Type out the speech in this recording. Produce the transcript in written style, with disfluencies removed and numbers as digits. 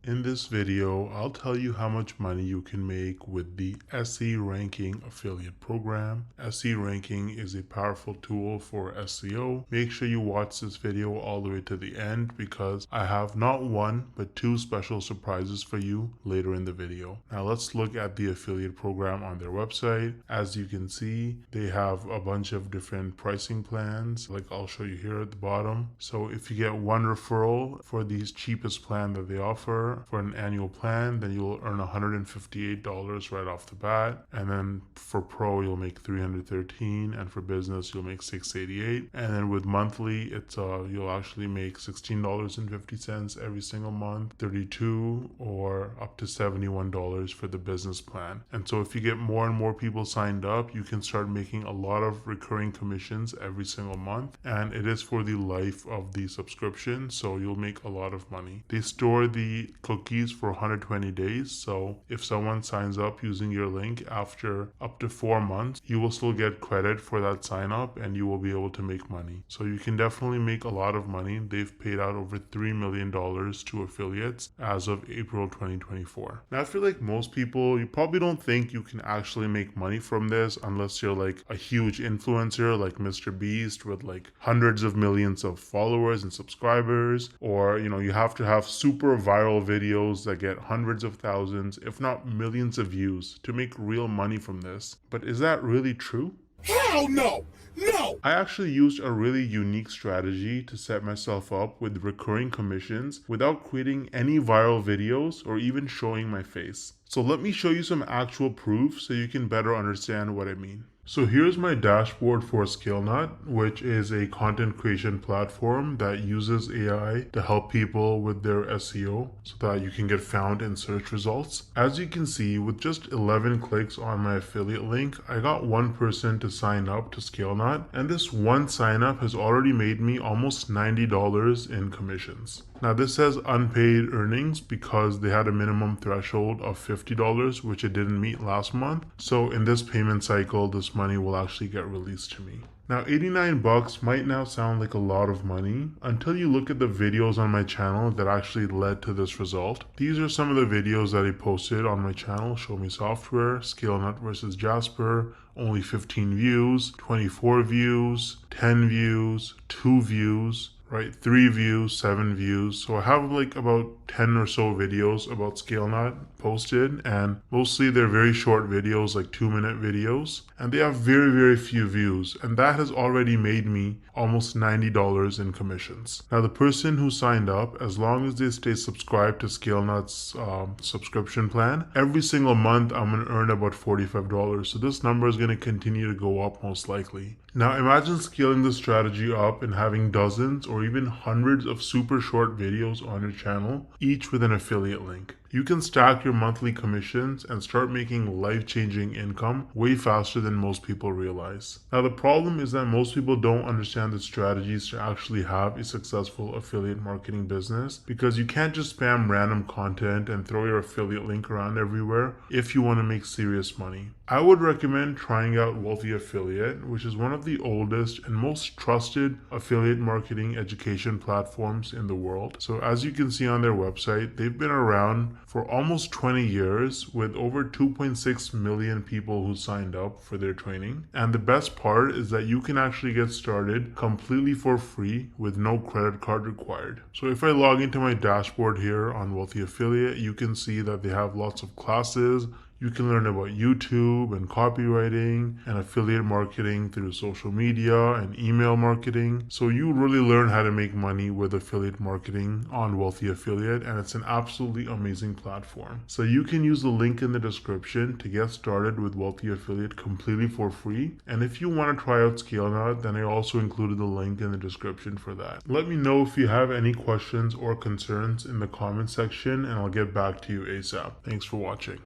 In this video, I'll tell you how much money you can make with the SE Ranking affiliate program. SE Ranking is a powerful tool for SEO. Make sure you watch this video all the way to the end because I have not one, but two special surprises for you later in the video. Now let's look at the affiliate program on their website. As you can see, they have a bunch of different pricing plans, like I'll show you here at the bottom. So if you get one referral for the cheapest plan that they offer, for an annual plan, then you'll earn $158 right off the bat, and then for pro you'll make $313, and for business you'll make $688, and then with monthly it's you'll actually make $16.50 every single month, $32 or up to $71 for the business plan. And so if you get more and more people signed up, you can start making a lot of recurring commissions every single month, and it is for the life of the subscription, so you'll make a lot of money. They store the cookies for 120 days, so if someone signs up using your link after up to 4 months, you will still get credit for that sign up and you will be able to make money. So you can definitely make a lot of money. They've paid out over $3 million to affiliates as of April 2024. Now I feel like most people, you probably don't think you can actually make money from this unless you're like a huge influencer like Mr. Beast with like hundreds of millions of followers and subscribers, or you have to have super viral videos that get hundreds of thousands, if not millions of views to make real money from this. But is that really true? Hell no! No! I actually used a really unique strategy to set myself up with recurring commissions without creating any viral videos or even showing my face. So let me show you some actual proof so you can better understand what I mean. So here's my dashboard for ScaleNut, which is a content creation platform that uses AI to help people with their SEO so that you can get found in search results. As you can see, with just 11 clicks on my affiliate link, I got one person to sign up to ScaleNut, and this one sign up has already made me almost $90 in commissions. Now this says unpaid earnings because they had a minimum threshold of $50, which it didn't meet last month. So in this payment cycle, this money will actually get released to me. Now 89 bucks might now sound like a lot of money until you look at the videos on my channel that actually led to this result. These are some of the videos that I posted on my channel: Show Me Software, ScaleNut versus Jasper, only 15 views, 24 views, 10 views, 2 views, right? 3 views, 7 views. So I have like about 10 or so videos about ScaleNut posted, and mostly they're very short videos, like 2-minute videos, and they have very few views, and that has already made me almost $90 in commissions. Now the person who signed up, as long as they stay subscribed to ScaleNut's subscription plan, every single month I'm going to earn about $45. So this number is going to continue to go up most likely. Now imagine scaling this strategy up and having dozens or even hundreds of super short videos on your channel, each with an affiliate link. You can stack your monthly commissions and start making life-changing income way faster than most people realize. Now the problem is that most people don't understand the strategies to actually have a successful affiliate marketing business, because you can't just spam random content and throw your affiliate link around everywhere if you want to make serious money. I would recommend trying out Wealthy Affiliate, which is one of the oldest and most trusted affiliate marketing education platforms in the world. So as you can see on their website, they've been around for almost 20 years with over 2.6 million people who signed up for their training. And the best part is that you can actually get started completely for free with no credit card required. So if I log into my dashboard here on Wealthy Affiliate, you can see that they have lots of classes. You can learn about YouTube and copywriting and affiliate marketing through social media and email marketing. So you really learn how to make money with affiliate marketing on Wealthy Affiliate, and it's an absolutely amazing platform. So you can use the link in the description to get started with Wealthy Affiliate completely for free. And if you want to try out ScaleNut, then I also included the link in the description for that. Let me know if you have any questions or concerns in the comment section, and I'll get back to you ASAP. Thanks for watching.